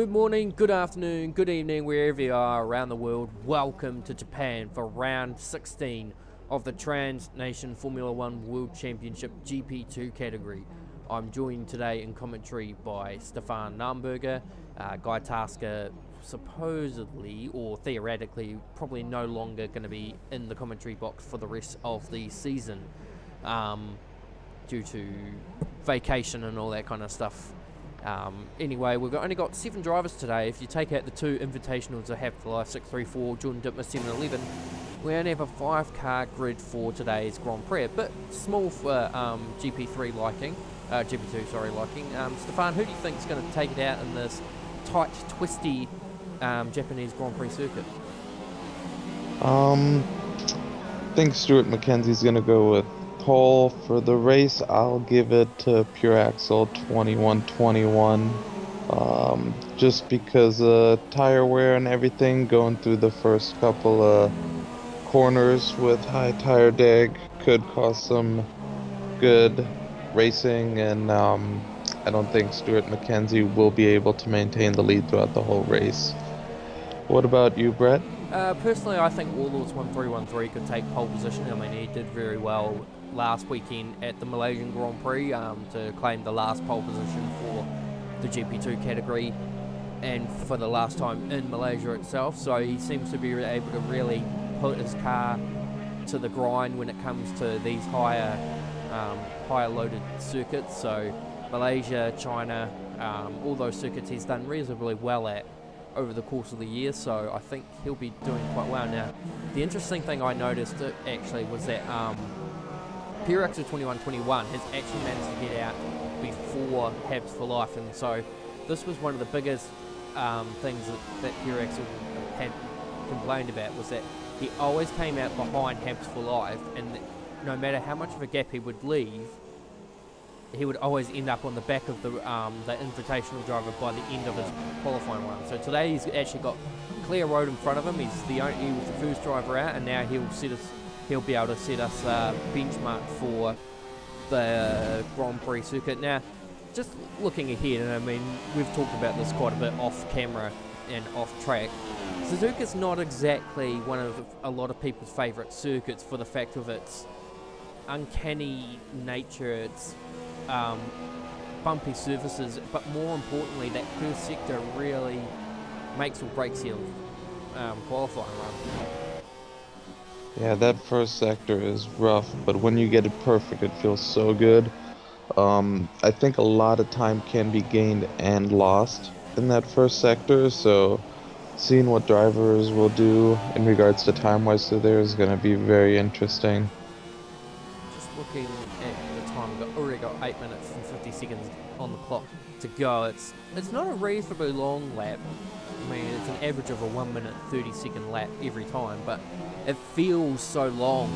Good morning, good afternoon, good evening, wherever you are around the world. Welcome to Japan for round 16 of the Trans Nation Formula One World Championship GP2 category. I'm joined today in commentary by Stefan Naumburger. Guy Tasker supposedly or theoretically probably no longer going to be in the commentary box for the rest of the season due to vacation and all that kind of stuff. Anyway, we've only got 7 drivers today. If you take out the 2 invitationals that have for life, 634, Jordan Dittmer 711, we only have a 5-car grid for today's Grand Prix. A bit small for GP2 liking. Stefan, who do you think is going to take it out in this tight, twisty Japanese Grand Prix circuit? I think Stuart Mackenzie's going to go with pole for the race. I'll give it to Pure Axle 21-21. Just because tire wear and everything going through the first couple of corners with high tire drag could cause some good racing, and I don't think Stuart Mackenzie will be able to maintain the lead throughout the whole race. What about you, Brett? Personally, I think Warlords 1313 could take pole position. I mean, he did very well last weekend at the Malaysian Grand Prix to claim the last pole position for the GP2 category and for the last time in Malaysia itself. So he seems to be able to really put his car to the grind when it comes to these higher loaded circuits. So Malaysia, China, all those circuits he's done reasonably well at over the course of the year, so I think he'll be doing quite well. Now, the interesting thing I noticed actually was that Pure Axle 21-21 has actually managed to get out before Habs for Life, and so this was one of the biggest things that Pure Axle had complained about, was that he always came out behind Habs for Life, and no matter how much of a gap he would leave, he would always end up on the back of the invitational driver by the end of his qualifying run. So today he's actually got clear road in front of him. He was the first driver out, and now he'll be able to set us benchmark for the Grand Prix circuit. Now, just looking ahead, and I mean, we've talked about this quite a bit off camera and off track, Suzuka's not exactly one of a lot of people's favourite circuits for the fact of its uncanny nature, its bumpy surfaces, but more importantly, that first sector really makes or breaks your qualifying run. Yeah, that first sector is rough, but when you get it perfect, it feels so good. I think a lot of time can be gained and lost in that first sector, so seeing what drivers will do in regards to time-wise to there is going to be very interesting. Just looking at the time, we've already got 8 minutes and 50 seconds on the clock to go. It's not a reasonably long lap. I mean, it's an average of a 1 minute 30-second lap every time, but it feels so long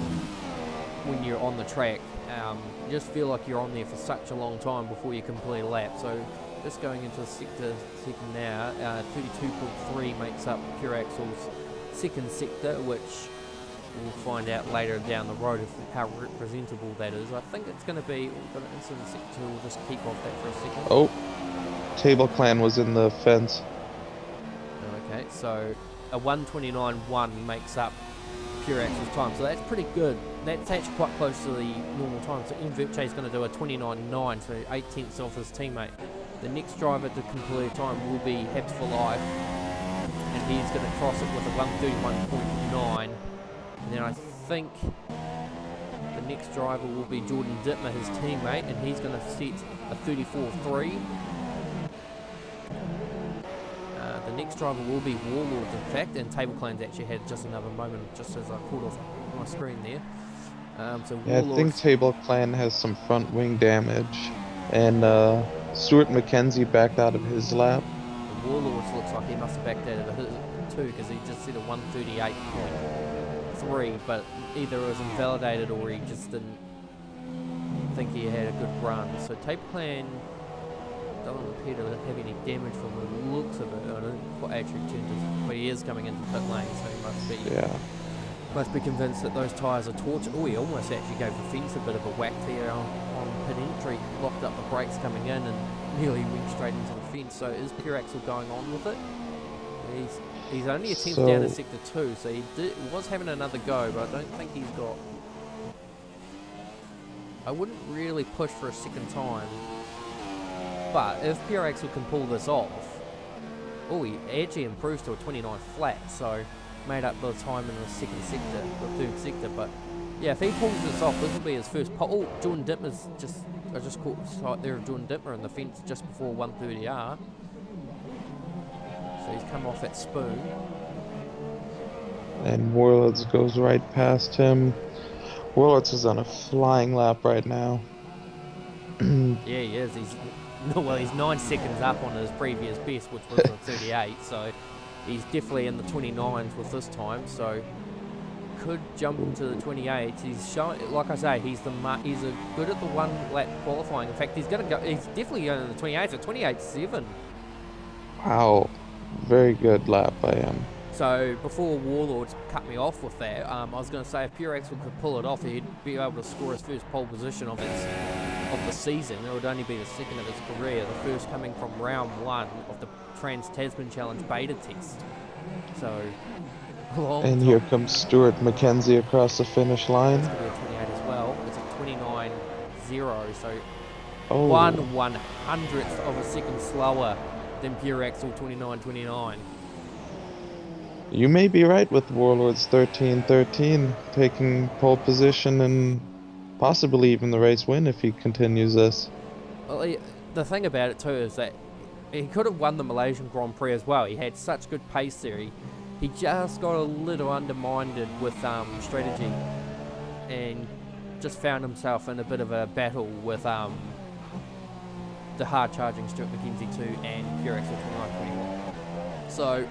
when you're on the track. You just feel like you're on there for such a long time before you complete a lap. So just going into the sector now, 32.3 makes up Pure Axle's second sector, which we'll find out later down the road how representable that is. I think it's going to be, we've got an incident sector, we'll just keep off that for a second. Oh, Table Clan was in the fence. Okay, so a 1:29.1 makes up Pure Axle's time, so that's pretty good. That's actually quite close to the normal time. So Inverche is going to do a 29.9, so 8 tenths off his teammate. The next driver to complete a time will be Habs for Life, and he's going to cross it with a 1:31.9. And then I think the next driver will be Jordan Dittmer, his teammate, and he's going to set a 34.3. The next driver will be Warlords, in fact, and Table Clan's actually had just another moment, just as I pulled off my screen there. So yeah, I think Table Clan has some front wing damage, and Stuart Mackenzie backed out of his lap. The Warlords looks like he must have backed out of his too, because he just said a 1:38.3, but either it was invalidated or he just didn't think he had a good run. So Table Clan doesn't appear to have any damage from the looks of it. I don't quite actually turned his, but he is coming into pit lane, so he must be convinced that those tyres are tortured. Oh, he almost actually gave the fence a bit of a whack there on pit entry, locked up the brakes coming in and nearly went straight into the fence. So is pure axle going on with it? He's only a tenth down to sector 2, so he was having another go, but I don't think he's got... I wouldn't really push for a second time, but if pure axle can pull this off... Oh, he actually improves to a 29 flat, so made up the time in the second sector, the third sector, but yeah, if he pulls this off, this will be his first pole. Oh, Jordan Dittmer's I just caught sight there of Jordan Dittmer in the fence just before 130R. So he's come off at Spoon. And Warlords goes right past him. Warlords is on a flying lap right now. Yeah, he is. He's 9 seconds up on his previous best, which was a 38. So he's definitely in the 29s with this time. So could jump into the 28s. He's showing, like I say, he's good at the one lap qualifying. In fact, he's definitely going in the 28s. A 28.7. Wow, very good lap by him. So before Warlords cut me off with that, I was going to say if pure axle could pull it off, he'd be able to score his first pole position of the season. It would only be the second of his career, the first coming from round 1 of the Trans-Tasman Challenge beta test. So, and here comes Stuart McKenzie across the finish line. It's going to be a 28 as well. It's a 29.0, so 1/100th of a second slower than pure axle 29.29. You may be right with Warlords 13-13 taking pole position and possibly even the race win if he continues this. Well, the thing about it too is that he could have won the Malaysian Grand Prix as well. He had such good pace there. He just got a little undermined with strategy and just found himself in a bit of a battle with the hard charging Stuart McKenzie 2 and pure axle 29.21. So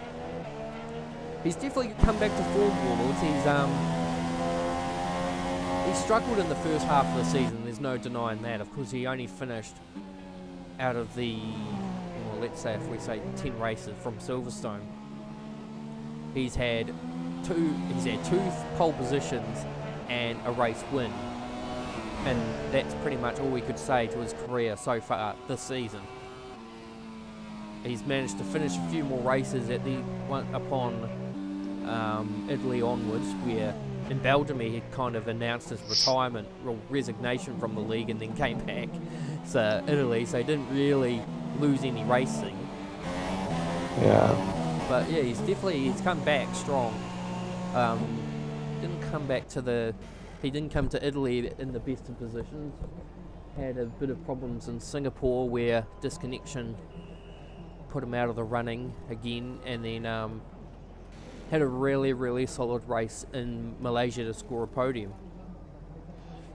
he's definitely come back to form, Warlords. He struggled in the first half of the season, there's no denying that. Of course, he only finished out of the, well, let's say if we say 10 races from Silverstone. He's had two pole positions and a race win. And that's pretty much all we could say to his career so far this season. He's managed to finish a few more races at the one upon Italy onwards, where in Belgium he had kind of announced his retirement or resignation from the league and then came back to Italy, so he didn't really lose any racing. Yeah. But yeah, he's come back strong. He didn't come to Italy in the best of positions. Had a bit of problems in Singapore where disconnection put him out of the running again, and then had a really, really solid race in Malaysia to score a podium.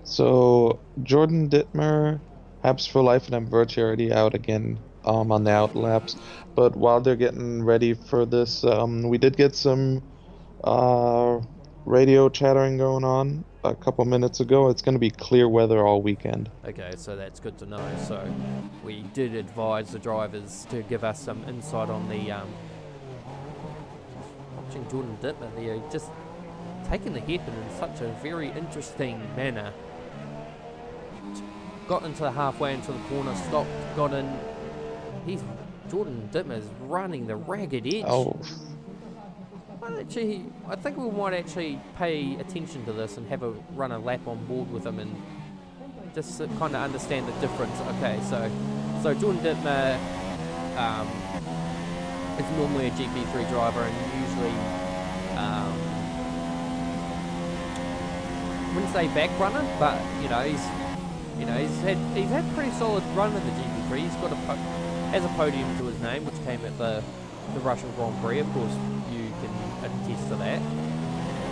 So Jordan Dittmer, Habs for Life, and Amberti already out again on the out laps. But while they're getting ready for this, we did get some radio chattering going on a couple minutes ago. It's going to be clear weather all weekend. Okay, so that's good to know. So we did advise the drivers to give us some insight on the watching Jordan Dittmer there, just taking the hairpin in such a very interesting manner. Got into the halfway into the corner, stopped, got in. Jordan Dittmer is running the ragged edge. Oh. I think we might actually pay attention to this and run a lap on board with him and just kind of understand the difference. Okay, so Jordan Dittmer is normally a GP3 driver and usually wouldn't say back runner, but he's had pretty solid run in the GP3. He's got has a podium to his name, which came at the Russian Grand Prix. Of course, you can attest to that.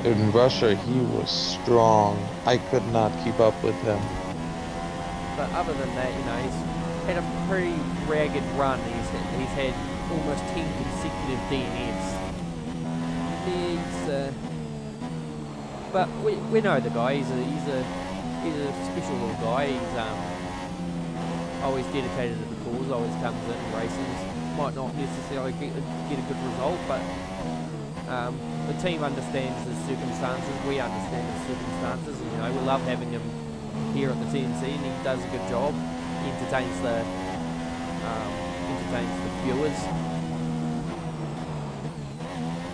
In Russia, he was strong. I could not keep up with him. But other than that, he's had a pretty ragged run. He's had almost 10 consecutive DNFs. But we know the guy. He's a special little guy. He's always dedicated to the cause. Always comes in and races. Might not necessarily get a good result, but the team understands his circumstances. We understand his circumstances. And, we love having him here at the TNC, and he does a good job. He entertains the viewers.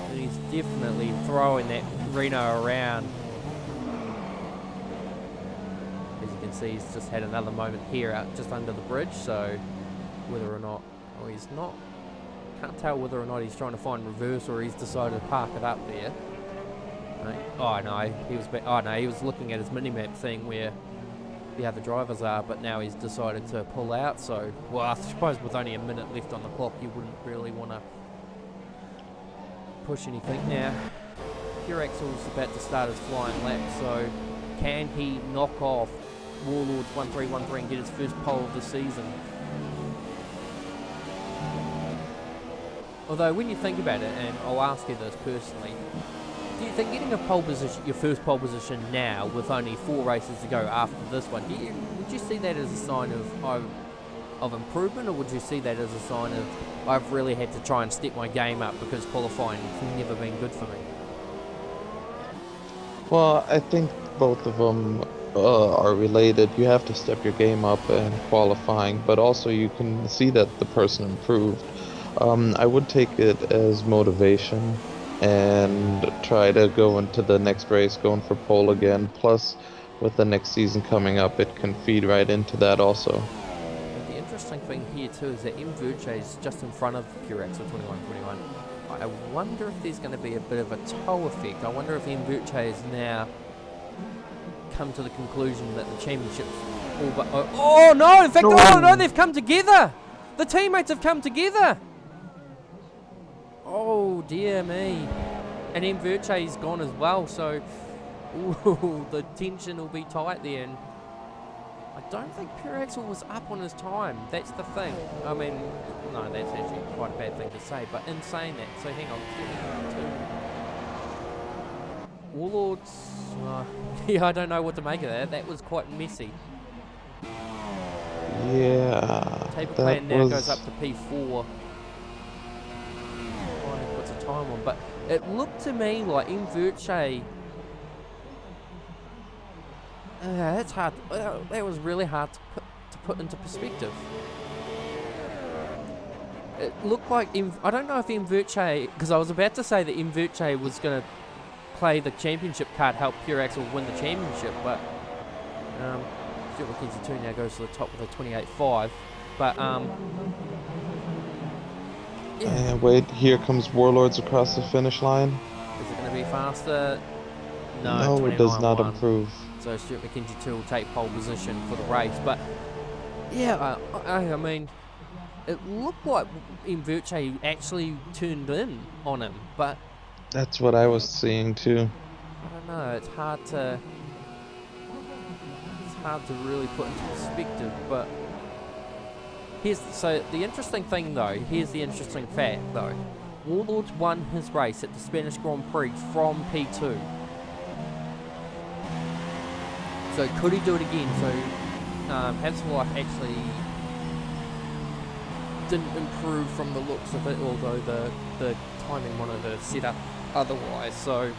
And he's definitely throwing that Reno around. As you can see, he's just had another moment here out just under the bridge, so whether or not, oh, he's not, can't tell whether or not he's trying to find reverse or he's decided to park it up there. Oh no, he was looking at his mini-map thing where the other drivers are, but now he's decided to pull out, so, well, I suppose with only a minute left on the clock, you wouldn't really want to push anything. Now, Pure Axel's about to start his flying lap, so can he knock off Warlords 1313 and get his first pole of the season? Although, when you think about it, and I'll ask you this personally, do you think getting a pole position, your first pole position now, with only 4 races to go after this one, would you see that as a sign of improvement, or would you see that as a sign of I've really had to try and step my game up because qualifying's never been good for me? Well, I think both of them are related. You have to step your game up in qualifying, but also you can see that the person improved. I would take it as motivation and try to go into the next race going for pole again. Plus, with the next season coming up, it can feed right into that also. And the interesting thing here too is that M. Verche is just in front of Pure Axel 2121. I wonder if there's going to be a bit of a toe effect. I wonder if M. Verche has now come to the conclusion that the championship's all but... Oh no! In fact, oh no, they've come together! The teammates have come together! Oh dear me. And M. Verche's gone as well, so ooh, the tension will be tight there. And I don't think Pure Axel was up on his time. That's the thing. I mean, no, that's actually quite a bad thing to say, but in saying that, so hang on. Warlords, yeah, I don't know what to make of that. That was quite messy. Yeah. Table plan now goes up to P4. Time on, but it looked to me like M. Verche, that's hard, that was really hard to put into perspective. It looked like I don't know if M. Verche, because I was about to say that M. Verche was going to play the championship card, help Pure Axel win the championship, but Stuart McKenzie 2 now goes to the top with a 28.5, but yeah. And wait, here comes Warlords across the finish line. Is it going to be faster? No, it does not improve. So Stuart McKenzie 2 will take pole position for the race. But yeah, I mean, it looked like M. Verche actually turned in on him, but that's what I was seeing too. I don't know. It's hard to really put into perspective, but. So the interesting thing though, here's the interesting fact though. Warlords won his race at the Spanish Grand Prix from P2. So could he do it again? So Habslife actually didn't improve from the looks of it, although the timing monitor set up otherwise. So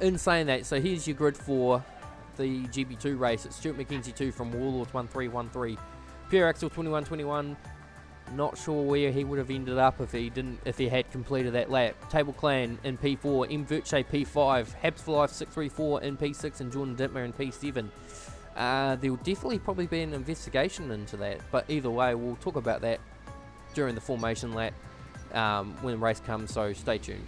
in saying that, so here's your grid for the GP2 race. It's Stuart McKenzie 2 from Warlords 1313. Pure Axel 2121, not sure where he would have ended up if he had completed that lap. Table Clan in P4, M. Verche P5, Habs for Life 634 in P6, and Jordan Dittmer in P7. There will definitely probably be an investigation into that, but either way, we'll talk about that during the formation lap when the race comes, so stay tuned.